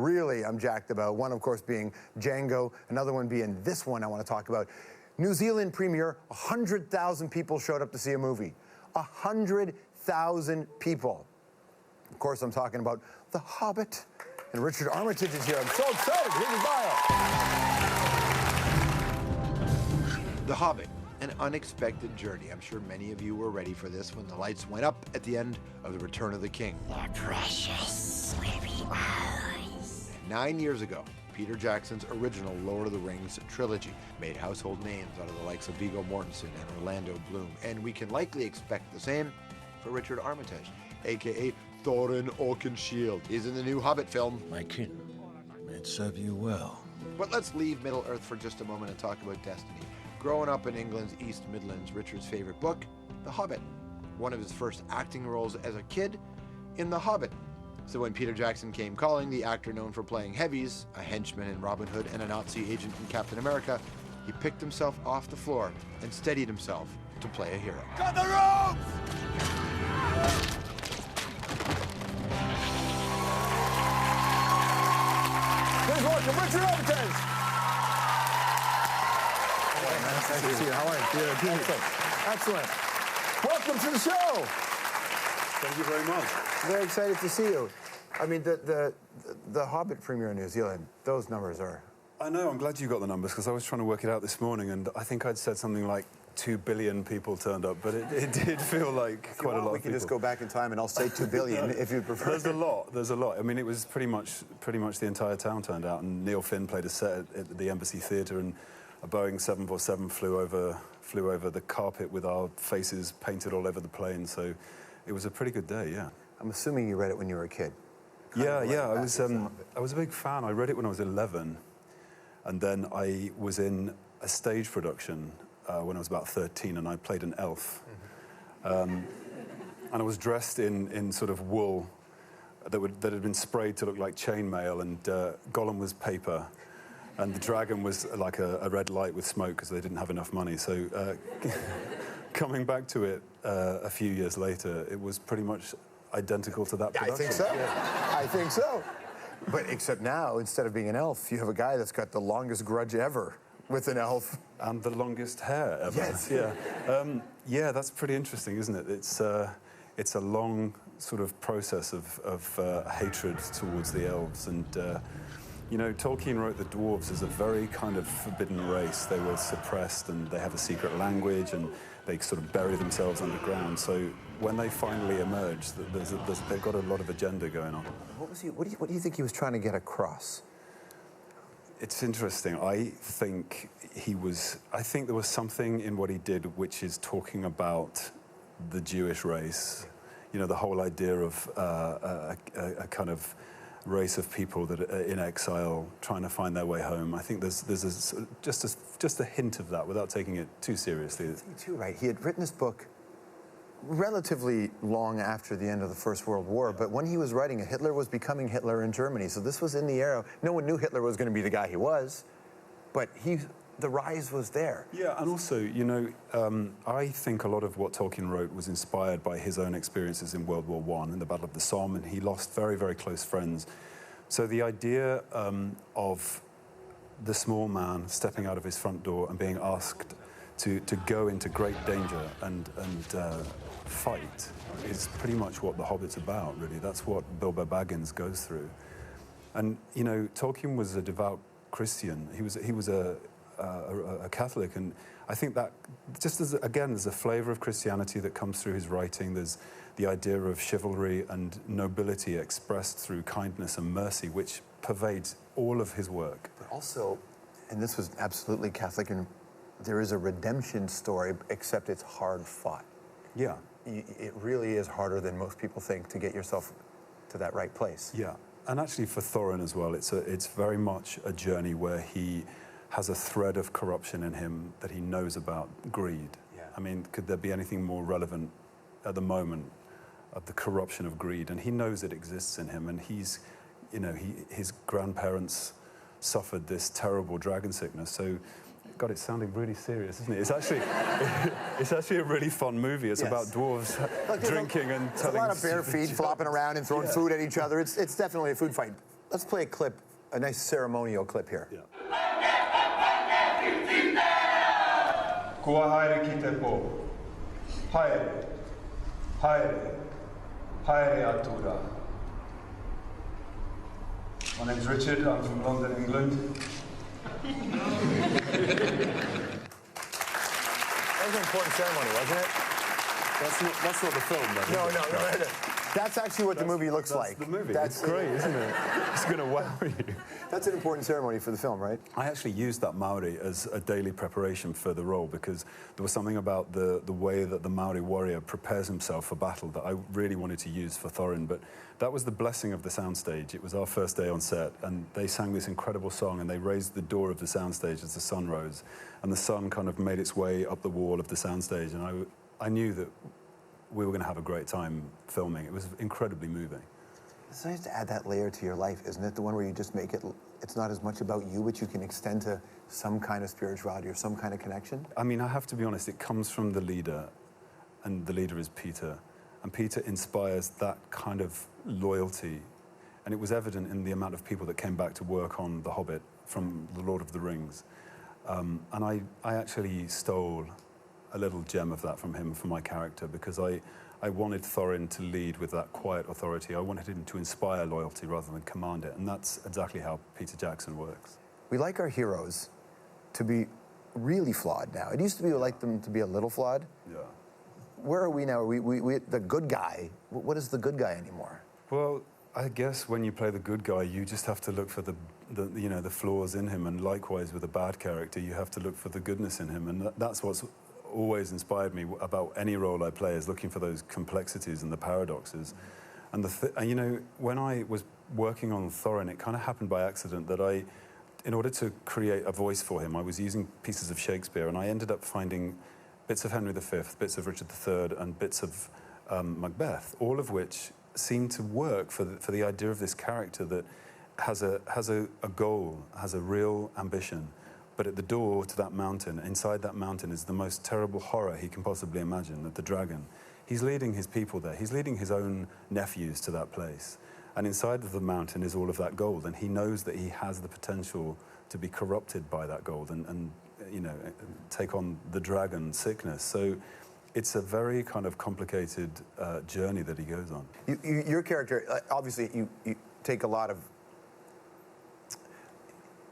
really I'm jacked about. One, of course, being Django, another one being this one I want to talk about. New Zealand premiere, 100,000 people showed up to see a movie. 100,000 people. Of course, I'm talking about The Hobbit. And Richard Armitage is here. I'm so excited. Here's his bio. The Hobbit, an unexpected journey. I'm sure many of you were ready for this when the lights went up at the end of The Return of the King. The precious sleepy hours. 9 years ago, Peter Jackson's original Lord of the Rings trilogy made household names out of the likes of Viggo Mortensen and Orlando Bloom, and we can likely expect the same for Richard Armitage, aka Thorin Oakenshield. He's in the new Hobbit film. My kin, may it serve you well. But let's leave Middle-earth for just a moment and talk about destiny. Growing up in England's East Midlands, Richard's favorite book, The Hobbit. One of his first acting roles as a kid in The Hobbit. So when Peter Jackson came calling, the actor known for playing heavies, a henchman in Robin Hood and a Nazi agent in Captain America, he picked himself off the floor and steadied himself to play a hero. Got the ropes! Please welcome Richard Armitage. Nice to see you. How are you? Excellent. Excellent. Welcome to the show. Thank you very much. Very excited to see you. I mean, the Hobbit premiere in New Zealand, those numbers are... I know, I'm glad you got the numbers, because I was trying to work it out this morning, and I think I'd said something like 2 billion people turned up, but it did feel like quite a lot of people. We can just go back in time and I'll say 2 billion if you prefer. There's a lot. I mean, it was pretty much the entire town turned out, and Neil Finn played a set at the Embassy Theatre, and a Boeing 747 flew over the carpet with our faces painted all over the plane, so it was a pretty good day, yeah. I'm assuming you read it when you were a kid. Yeah. I was a big fan. I read it when I was 11, and then I was in a stage production when I was about 13, and I played an elf. And I was dressed in sort of wool that had been sprayed to look like chainmail, and Gollum was paper, and the dragon was like a red light with smoke because they didn't have enough money. So coming back to it a few years later, it was pretty much identical to that production. I think so. Yeah. I think so. But except now, instead of being an elf, you have a guy that's got the longest grudge ever with an elf. And the longest hair ever. Yes. Yeah. Yeah, that's pretty interesting, isn't it? It's a long sort of process of hatred towards the elves. And, you know, Tolkien wrote the dwarves as a very kind of forbidden race. They were suppressed, and they have a secret language, and they sort of bury themselves underground. So when they finally emerge, they've got a lot of agenda going on. What do you think he was trying to get across? It's interesting. I think there was something in what he did which is talking about the Jewish race. You know, the whole idea of a kind of race of people that are in exile, trying to find their way home. I think there's just a hint of that without taking it too seriously. I think too, right? He had written this book relatively long after the end of the First World War, but when he was writing it, Hitler was becoming Hitler in Germany, so this was in the era. No one knew Hitler was going to be the guy he was, but the rise was there. Yeah, and also, you know, I think a lot of what Tolkien wrote was inspired by his own experiences in World War I, in the Battle of the Somme, and he lost very, very close friends. So the idea of the small man stepping out of his front door and being asked to go into great danger and fight is pretty much what The Hobbit's about, really. That's what Bilbo Baggins goes through. And, you know, Tolkien was a devout Christian. He was a Catholic, and I think that just again, there's a flavor of Christianity that comes through his writing. There's the idea of chivalry and nobility expressed through kindness and mercy, which pervades all of his work. But also, and this was absolutely Catholic, and there is a redemption story, except it's hard fought. Yeah. It really is harder than most people think to get yourself to that right place. Yeah, and actually for Thorin as well, it's very much a journey where he has a thread of corruption in him that he knows about greed. Yeah. I mean, could there be anything more relevant at the moment of the corruption of greed? And he knows it exists in him, and he's, you know, his grandparents suffered this terrible dragon sickness, so God, it's sounding really serious, isn't it? It's actually a really fun movie. It's about dwarves drinking and telling... There's a lot of bare feet flopping around and throwing food at each other. It's definitely a food fight. Let's play a clip, a nice ceremonial clip here. Yeah. Kua haere ki te pō. Haere. Haere. Haere atura. My name's Richard, I'm from London, England. That was an important ceremony, wasn't it? That's not the film, though. No. That's actually what the movie looks That's like. the movie. That's It's great, isn't it? It's going to wow you. That's an important ceremony for the film, right? I actually used that Maori as a daily preparation for the role because there was something about the way that the Maori warrior prepares himself for battle that I really wanted to use for Thorin. But that was the blessing of the soundstage. It was our first day on set, and they sang this incredible song, and they raised the door of the soundstage as the sun rose, and the sun kind of made its way up the wall of the soundstage, and I knew that we were going to have a great time filming. It was incredibly moving. It's nice to add that layer to your life, isn't it? The one where you just make it, it's not as much about you, but you can extend to some kind of spirituality or some kind of connection. I mean, I have to be honest, it comes from the leader, and the leader is Peter. And Peter inspires that kind of loyalty. And it was evident in the amount of people that came back to work on The Hobbit from The Lord of the Rings. And I actually stole a little gem of that from him for my character because I wanted Thorin to lead with that quiet authority. I wanted him to inspire loyalty rather than command it, and that's exactly how Peter Jackson works. We like our heroes to be really flawed now. It used to be we like them to be a little flawed. Yeah. Where are we now? Are we the good guy? What is the good guy anymore? Well, I guess when you play the good guy, you just have to look for the flaws in him, and likewise with a bad character, you have to look for the goodness in him, and that's what's always inspired me about any role I play, is looking for those complexities and the paradoxes. And when I was working on Thorin, it kind of happened by accident that in order to create a voice for him, I was using pieces of Shakespeare, and I ended up finding bits of Henry V, bits of Richard III, and bits of Macbeth, all of which seemed to work for the idea of this character that has a goal, has a real ambition. But at the door to that mountain, inside that mountain, is the most terrible horror he can possibly imagine, the dragon. He's leading his people there. He's leading his own nephews to that place. And inside of the mountain is all of that gold, and he knows that he has the potential to be corrupted by that gold and take on the dragon sickness. So it's a very kind of complicated journey that he goes on. Your character, obviously, you take a lot of...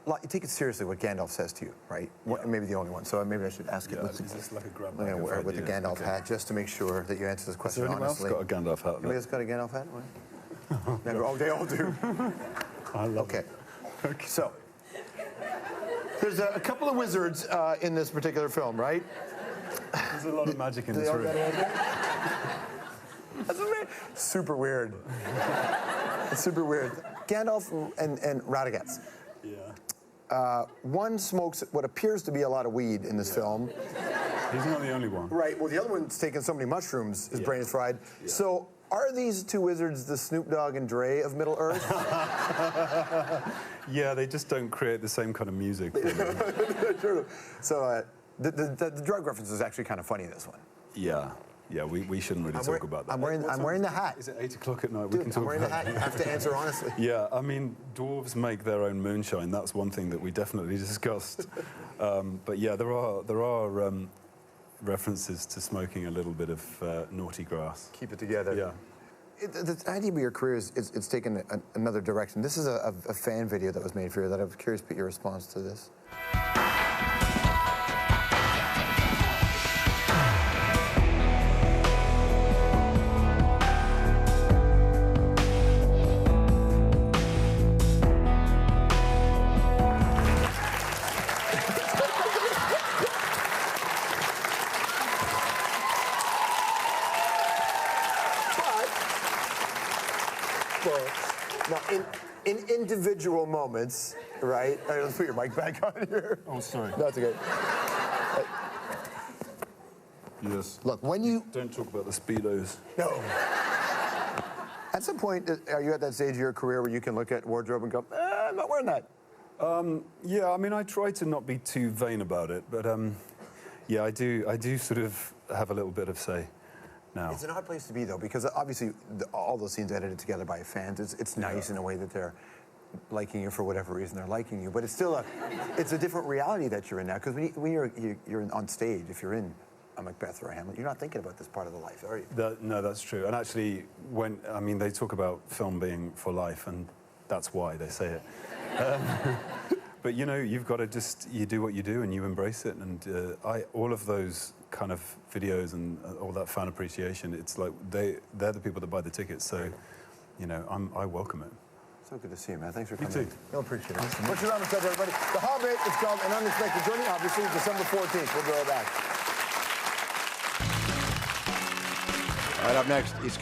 You take it seriously what Gandalf says to you, right? Yeah. Maybe the only one, so maybe I should ask it. Is this like a grab I'm bag going to of wear it with the ideas? Gandalf hat just to make sure that you answer this Is question there anyone else honestly. got a Gandalf hat? Anybody else got a Gandalf hat? Oh, they all do. I love Okay. So, there's a couple of wizards in this particular film, right? There's a lot of magic in Do they this all room. got a That's weird. Super weird. It's super weird. Gandalf and Radagast. Yeah. One smokes what appears to be a lot of weed in this film. He's not the only one. Right, well, the other one's taking so many mushrooms, his brain is fried. Yeah. So, are these two wizards the Snoop Dogg and Dre of Middle-earth? Yeah, they just don't create the same kind of music. True. So, the drug reference is actually kind of funny in this one. Yeah, we shouldn't really talk about that. I'm wearing the hat. Is it 8 o'clock at night? Dude, We can talk I'm wearing about the hat. You have to answer honestly. Yeah, I mean, dwarves make their own moonshine. That's one thing that we definitely discussed. But yeah, there are references to smoking a little bit of naughty grass. Keep it together. Yeah. The idea of your career it's taken another direction. This is a fan video that was made for you that I'm curious to get your response to this. Now, in individual moments, right? All right, let's put your mic back on here. Oh, sorry. That's okay. Yes. Look, when you... Don't talk about the Speedos. No. At some point, are you at that stage of your career where you can look at wardrobe and go, I'm not wearing that? Yeah, I mean, I try to not be too vain about it, but yeah, I do sort of have a little bit of say now. It's an odd place to be, though, because obviously all those scenes are edited together by fans. It's nice in a way that they're liking you for whatever reason they're liking you. But it's still it's a different reality that you're in now. Because when you're on stage, if you're in a Macbeth or a Hamlet, you're not thinking about this part of the life, are you? No, that's true. And actually, they talk about film being for life, and that's why they say it. But you've got to you do what you do and you embrace it. And all of those kind of videos and all that fan appreciation, it's like they're the people that buy the tickets. So, I welcome it. So good to see you, man. Thanks for You coming. too. You'll appreciate it. What's your applause, everybody? The Hobbit is called An Unexpected Journey. Obviously, December 14th. We'll be right back. All right, up next is